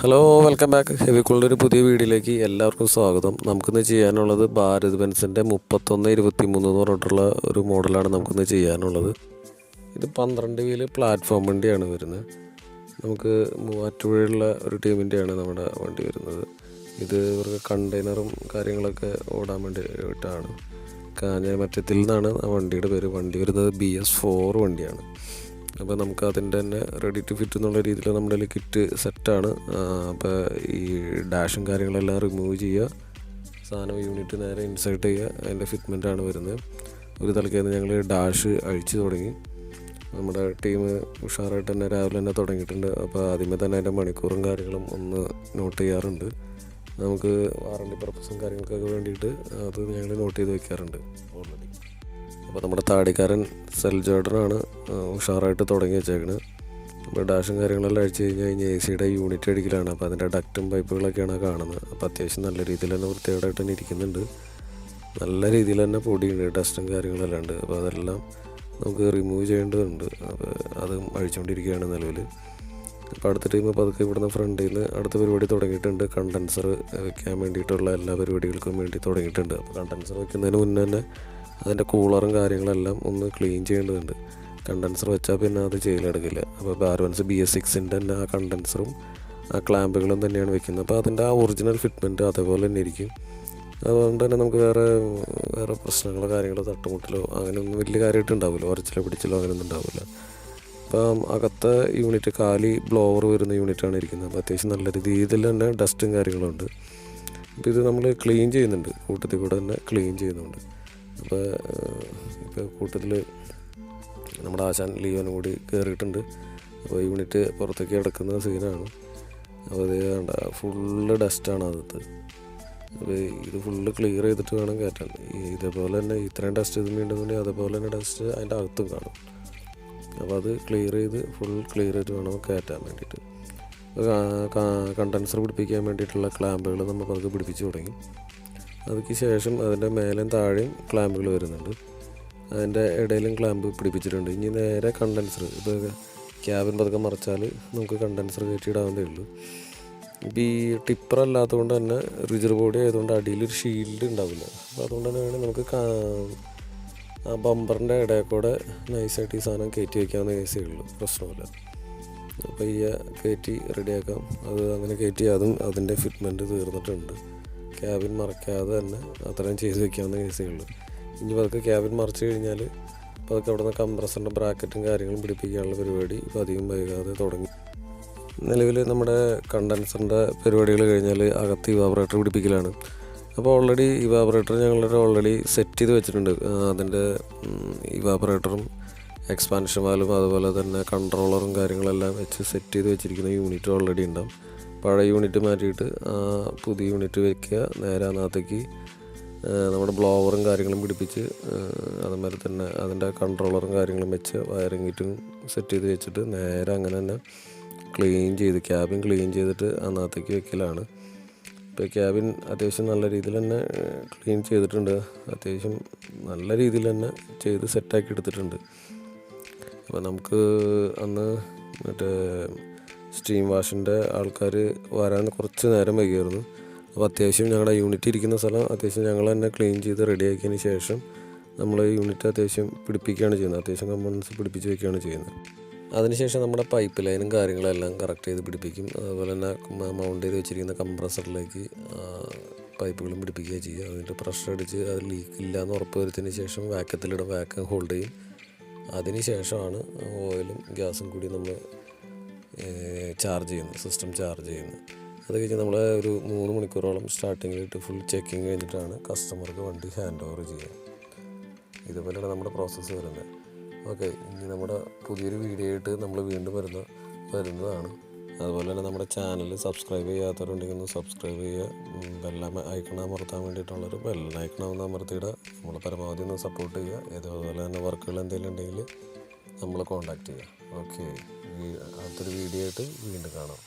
Hello, welcome back. ഹെവിക്കുളുടെ ഒരു പുതിയ വീഡിയോയിലേക്ക് എല്ലാവർക്കും സ്വാഗതം. നമുക്കിന്ന് ചെയ്യാനുള്ളത് ഭാരത് ബെൻസിൻ്റെ 3123 എന്ന് പറഞ്ഞിട്ടുള്ള ഒരു മോഡലാണ് നമുക്കിന്ന് ചെയ്യാനുള്ളത്. ഇത് 12 വീല് പ്ലാറ്റ്ഫോം വണ്ടിയാണ് വരുന്നത്. നമുക്ക് മൂവാറ്റുപുഴയുള്ള ഒരു ടീമിൻ്റെയാണ് നമ്മുടെ വണ്ടി വരുന്നത്. ഇത് ഇവർക്ക് കണ്ടെയ്നറും കാര്യങ്ങളൊക്കെ ഓടാൻ വേണ്ടിയിട്ടാണ്. കാഞ്ഞമറ്റത്തിൽ നിന്നാണ് ആ വണ്ടിയുടെ പേര്. വണ്ടി വരുന്നത് BS4 വണ്ടിയാണ്. അപ്പോൾ നമുക്ക് അതിൻ്റെ തന്നെ റെഡി ടു ഫിറ്റ് എന്നുള്ള രീതിയിൽ നമ്മുടെ കയ്യിൽ കിറ്റ് സെറ്റാണ്. അപ്പോൾ ഈ ഡാഷും കാര്യങ്ങളെല്ലാം റിമൂവ് ചെയ്യുക, സാധനം യൂണിറ്റ് നേരെ ഇൻസേർട്ട് ചെയ്യുക, അതിൻ്റെ ഫിറ്റ്മെൻറ്റാണ് വരുന്നത്. ഒരു തലക്കേന്ന് ഞങ്ങൾ ഡാഷ് അഴിച്ച് തുടങ്ങി. നമ്മുടെ ടീം ഉഷാറായിട്ട് തന്നെ രാവിലെ തന്നെ തുടങ്ങിയിട്ടുണ്ട്. അപ്പോൾ ആദ്യമേ തന്നെ അതിൻ്റെ മണിക്കൂറും കാര്യങ്ങളും ഒന്ന് നോട്ട് ചെയ്യാറുണ്ട്. നമുക്ക് വാറണ്ടി പർപ്പസും കാര്യങ്ങൾക്കൊക്കെ വേണ്ടിയിട്ട് അത് ഞങ്ങൾ നോട്ട് ചെയ്ത് വയ്ക്കാറുണ്ട് ഓൾറെഡി. അപ്പോൾ നമ്മുടെ താടിക്കാരൻ സെൽജോർഡനാണ് ഉഷാറായിട്ട് തുടങ്ങി വെച്ചേക്കുന്നത്. അപ്പോൾ ഡാഷും കാര്യങ്ങളെല്ലാം അഴിച്ച് കഴിഞ്ഞ് AC യൂണിറ്റ് അടിക്കലാണ്. അപ്പോൾ അതിൻ്റെ ഡക്റ്റും പൈപ്പുകളൊക്കെയാണ് കാണുന്നത്. അപ്പോൾ അത്യാവശ്യം നല്ല രീതിയിൽ തന്നെ വൃത്തിയോടായിട്ട് തന്നെ ഇരിക്കുന്നുണ്ട്. നല്ല രീതിയിൽ തന്നെ പൊടിയുണ്ട്, ഡസ്റ്റും കാര്യങ്ങളെല്ലാം ഉണ്ട്. അപ്പോൾ അതെല്ലാം നമുക്ക് റിമൂവ് ചെയ്യേണ്ടതുണ്ട്. അപ്പോൾ അതും അഴിച്ചുകൊണ്ടിരിക്കുകയാണ് നിലവിൽ. അപ്പോൾ അടുത്ത ടീം പതുക്കെ ഇവിടുന്ന് ഫ്രണ്ടിൽ നിന്ന് അടുത്ത പരിപാടി തുടങ്ങിയിട്ടുണ്ട്. കണ്ടൻസർ വെക്കാൻ വേണ്ടിയിട്ടുള്ള എല്ലാ പരിപാടികൾക്കും വേണ്ടി തുടങ്ങിയിട്ടുണ്ട്. അപ്പോൾ കണ്ടൻസർ വെക്കുന്നതിന് മുന്നേ തന്നെ അതിൻ്റെ കൂളറും കാര്യങ്ങളെല്ലാം ഒന്ന് ക്ലീൻ ചെയ്യേണ്ടതുണ്ട്. കണ്ടൻസർ വെച്ചാൽ പിന്നെ അത് ചെയ്യലെടുക്കില്ല. അപ്പോൾ ഭാരത് BS6ൻ്റെ തന്നെ ആ കണ്ടൻസറും ആ ക്ലാമ്പുകളും തന്നെയാണ് വെക്കുന്നത്. അപ്പോൾ അതിൻ്റെ ആ ഒറിജിനൽ ഫിറ്റ്മെൻറ്റ് അതേപോലെ തന്നെ ഇരിക്കും. അതുകൊണ്ട് തന്നെ നമുക്ക് വേറെ പ്രശ്നങ്ങളോ കാര്യങ്ങളോ തട്ടുമുട്ടലോ അങ്ങനെയൊന്നും വലിയ കാര്യമായിട്ട് ഉണ്ടാവില്ല. ഉരച്ചിലോ പിടിച്ചിലോ അങ്ങനെയൊന്നും ഉണ്ടാവില്ല. അപ്പം അകത്തെ യൂണിറ്റ് കാലി ബ്ലോവർ വരുന്ന യൂണിറ്റാണ് ഇരിക്കുന്നത്. അപ്പോൾ അത്യാവശ്യം നല്ല രീതിയിൽ തന്നെ ഡസ്റ്റും കാര്യങ്ങളും ഉണ്ട്. അപ്പോൾ ഇത് നമ്മൾ ക്ലീൻ ചെയ്യുന്നുണ്ട്, കൂട്ടത്തിൽ കൂടെ തന്നെ ക്ലീൻ ചെയ്യുന്നുണ്ട്. ഇപ്പോൾ കൂട്ടത്തിൽ നമ്മുടെ ആശാൻ ലിയോനും കൂടി കയറിയിട്ടുണ്ട്. അപ്പോൾ യൂണിറ്റ് പുറത്തേക്ക് കിടക്കുന്ന സീനാണ്. അപ്പോൾ ഇത് വേണ്ട ഫുള്ള് ഡസ്റ്റാണ് അകത്ത്. അപ്പോൾ ഇത് ഫുള്ള് ക്ലിയർ ചെയ്തിട്ട് വേണം കയറ്റാൻ. ഇതേപോലെ തന്നെ ഇത്രയും ഡസ്റ്റ് ഇത് വീണ്ടുന്നുണ്ടെങ്കിൽ അതേപോലെ തന്നെ ഡസ്റ്റ് അതിൻ്റെ അകത്തും കാണും. അപ്പോൾ അത് ക്ലിയർ ചെയ്ത് ഫുൾ ക്ലിയർ ചെയ്ത് വേണം കയറ്റാൻ വേണ്ടിയിട്ട്. കണ്ടൻസർ പിടിപ്പിക്കാൻ വേണ്ടിയിട്ടുള്ള ക്ലാമ്പുകൾ നമ്മൾ പതുക്കെ പിടിപ്പിച്ച് തുടങ്ങി. അതിന് ശേഷം അതിൻ്റെ മേലും താഴെയും ക്ലാമ്പുകൾ വരുന്നുണ്ട്. അതിൻ്റെ ഇടയിലും ക്ലാമ്പ് പിടിപ്പിച്ചിട്ടുണ്ട്. ഇനി നേരെ കണ്ടൻസർ, ഇപ്പോൾ ക്യാബിൻ പതുക്കെ മറച്ചാൽ നമുക്ക് കണ്ടൻസർ കയറ്റിയിടാവുന്നതേ ഉള്ളൂ. ഇപ്പോൾ ഈ ടിപ്പർ അല്ലാത്തതുകൊണ്ട് തന്നെ റിജർ ബോഡി ആയതുകൊണ്ട് അടിയിലൊരു ഷീൽഡ് ഉണ്ടാവില്ല. അപ്പോൾ അതുകൊണ്ട് തന്നെ വേണമെങ്കിൽ നമുക്ക് ആ ബമ്പറിൻ്റെ ഇടയിൽ കൂടെ നൈസായിട്ട് ഈ സാധനം കയറ്റി വയ്ക്കാവുന്ന കേസേ ഉള്ളൂ, പ്രശ്നമില്ല. അപ്പോൾ ഈ കയറ്റി റെഡിയാക്കാം. അത് അങ്ങനെ കയറ്റി അതും അതിൻ്റെ ഫിറ്റ്മെൻറ്റ് തീർന്നിട്ടുണ്ട്. ക്യാബിൻ മറക്കാതെ തന്നെ അത്രയും ചെയ്ത് വയ്ക്കാവുന്ന കേസേ ഉള്ളൂ. ഇനി പതുക്കെ ക്യാബിൻ മറച്ച് കഴിഞ്ഞാൽ പതുക്കെ അവിടെ നിന്ന് കംപ്രസറിൻ്റെ ബ്രാക്കറ്റും കാര്യങ്ങളും പിടിപ്പിക്കാനുള്ള പരിപാടി ഇപ്പോൾ അധികം വൈകാതെ തുടങ്ങി. നിലവിൽ നമ്മുടെ കണ്ടൻസറിൻ്റെ പരിപാടികൾ കഴിഞ്ഞാൽ അകത്ത് ഇവാപറേറ്റർ പിടിപ്പിക്കലാണ്. അപ്പോൾ ഓൾറെഡി ഇവാപറേറ്റർ ഞങ്ങളുടെ ഓൾറെഡി സെറ്റ് ചെയ്ത് വെച്ചിട്ടുണ്ട്. അതിൻ്റെ ഇവാപറേറ്ററും എക്സ്പാൻഷൻ വാൽവും അതുപോലെ തന്നെ കൺട്രോളറും കാര്യങ്ങളെല്ലാം വെച്ച് സെറ്റ് ചെയ്ത് വെച്ചിരിക്കുന്ന യൂണിറ്റ് ഓൾറെഡി ഉണ്ടാവും. പഴയ യൂണിറ്റ് മാറ്റിയിട്ട് പുതിയ യൂണിറ്റ് വയ്ക്കുക. നേരെ അതിനകത്തേക്ക് നമ്മുടെ ബ്ലോവറും കാര്യങ്ങളും പിടിപ്പിച്ച് അതുമാതിരി തന്നെ അതിൻ്റെ കൺട്രോളറും കാര്യങ്ങളും വെച്ച് വയറിംഗ് കിറ്റും സെറ്റ് ചെയ്ത് വെച്ചിട്ട് നേരെ അങ്ങനെ തന്നെ ക്ലീൻ ചെയ്ത് ക്യാബിൻ ക്ലീൻ ചെയ്തിട്ട് അതിനകത്തേക്ക് വെക്കലാണ്. ഇപ്പോൾ ക്യാബിൻ അത്യാവശ്യം നല്ല രീതിയിൽ തന്നെ ക്ലീൻ ചെയ്തിട്ടുണ്ട്. അത്യാവശ്യം നല്ല രീതിയിൽ തന്നെ ചെയ്ത് സെറ്റാക്കി എടുത്തിട്ടുണ്ട്. അപ്പോൾ നമുക്ക് അന്ന് മറ്റേ സ്റ്റീം വാഷിൻ്റെ ആൾക്കാർ വരാൻ കുറച്ച് നേരം വൈകിയായിരുന്നു. അപ്പോൾ അത്യാവശ്യം ഞങ്ങളുടെ യൂണിറ്റ് ഇരിക്കുന്ന സ്ഥലം അത്യാവശ്യം ഞങ്ങൾ തന്നെ ക്ലീൻ ചെയ്ത് റെഡിയാക്കിയതിന് ശേഷം നമ്മൾ യൂണിറ്റ് അത്യാവശ്യം പിടിപ്പിക്കുകയാണ് ചെയ്യുന്നത്. അത്യാവശ്യം കമ്പോണൻസ് പിടിപ്പിച്ച് വയ്ക്കുകയാണ് ചെയ്യുന്നത്. അതിനുശേഷം നമ്മുടെ പൈപ്പ് ലൈനും കാര്യങ്ങളെല്ലാം കറക്റ്റ് ചെയ്ത് പിടിപ്പിക്കും. അതുപോലെ തന്നെ മൗണ്ട് ചെയ്ത് വെച്ചിരിക്കുന്ന കംപ്രസറിലേക്ക് പൈപ്പുകളും പിടിപ്പിക്കുകയും ചെയ്യും. അതിൻ്റെ പ്രഷർ അടിച്ച് അത് ലീക്ക് ഇല്ല എന്ന് ഉറപ്പ് വരുത്തിയതിന് ശേഷം വാക്യത്തിലിടും, വാക്യം ഹോൾഡ് ചെയ്യും. അതിന് ശേഷമാണ് ഓയിലും ഗ്യാസും കൂടി നമ്മൾ ചാർജ് ചെയ്യുന്നത്, സിസ്റ്റം ചാർജ് ചെയ്യുന്നത്. അത് കഴിഞ്ഞ് നമ്മൾ ഒരു 3 മണിക്കൂറോളം സ്റ്റാർട്ടിങ്ങിലിട്ട് ഫുൾ ചെക്കിങ് കഴിഞ്ഞിട്ടാണ് കസ്റ്റമർക്ക് വണ്ടി ഹാൻഡ് ഓവർ ചെയ്യുക. ഇതുപോലെയാണ് നമ്മുടെ പ്രോസസ്സ് വരുന്നത്. ഓക്കെ, ഇനി നമ്മുടെ പുതിയൊരു വീഡിയോ ആയിട്ട് നമ്മൾ വീണ്ടും വരുന്നതാണ്. അതുപോലെ തന്നെ നമ്മുടെ ചാനൽ സബ്സ്ക്രൈബ് ചെയ്യാത്തവരുണ്ടെങ്കിൽ ഒന്ന് സബ്സ്ക്രൈബ് ചെയ്യുക. ഐക്കൺ അമർത്താൻ വേണ്ടിയിട്ടുള്ളൊരു ഐക്കൺ ഒന്ന് അമർത്തിയിടുക. നമ്മൾ പരമാവധി ഒന്ന് സപ്പോർട്ട് ചെയ്യുക. അതുപോലെ തന്നെ വർക്കുകൾ എന്തെങ്കിലും ഉണ്ടെങ്കിൽ നമ്മൾ കോൺടാക്റ്റ് ചെയ്യുക. ഓക്കെ, അടുത്തൊരു വീഡിയോ ആയിട്ട് വീണ്ടും കാണാം.